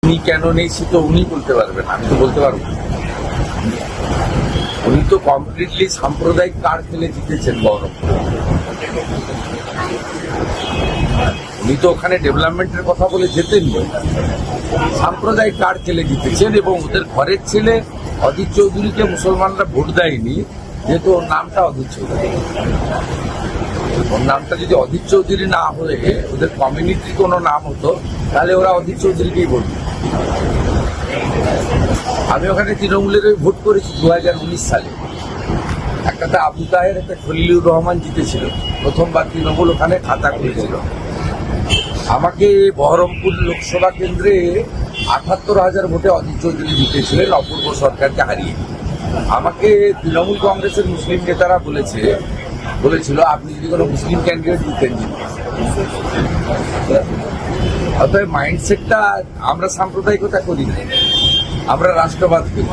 উনি কেন নেই সে তো উনি বলতে পারবেন, আমি তো বলতে পারবো না। উনি তো কমপ্লিটলি সাম্প্রদায়িক কার্ড খেলে জিতেছেন বহরমপুর। উনি তো ওখানে ডেভেলপমেন্টের কথা বলে জেতেননি, সাম্প্রদায়িক কার্ড খেলে জিতেছেন। এবং ওদের ঘরের ছেলে অজিত চৌধুরীকে মুসলমানরা ভোট দেয়নি, যেহেতু ওর নামটা অজিত চৌধুরী। ওর নামটা যদি অজিত চৌধুরী না হয়ে ওদের কমিউনিটির কোনো নাম হতো, তাহলে ওরা অজিত চৌধুরীকেই ভোট দিত। আমি ওখানে তৃণমূলের ভোট করেছি 2019 সালে। একটা আবু তাহের, একটা খলিলুর রহমান জিতেছিল, প্রথমবার তৃণমূল ওখানে খাতা খুলেছিল। আমাকে বহরমপুর লোকসভা কেন্দ্রে ৭৮,০০০ ভোটে অজিত চৌধুরী জিতেছিলেন অপূর্ব সরকারকে হারিয়ে। আমাকে তৃণমূল কংগ্রেসের মুসলিম নেতারা বলেছিল আপনি যদি কোনো মুসলিম ক্যান্ডিডেট দিতেন। অতএব মাইন্ডসেটটা আমরা সাম্প্রদায়িকতা করি না, আমরা রাষ্ট্রবাদ করি।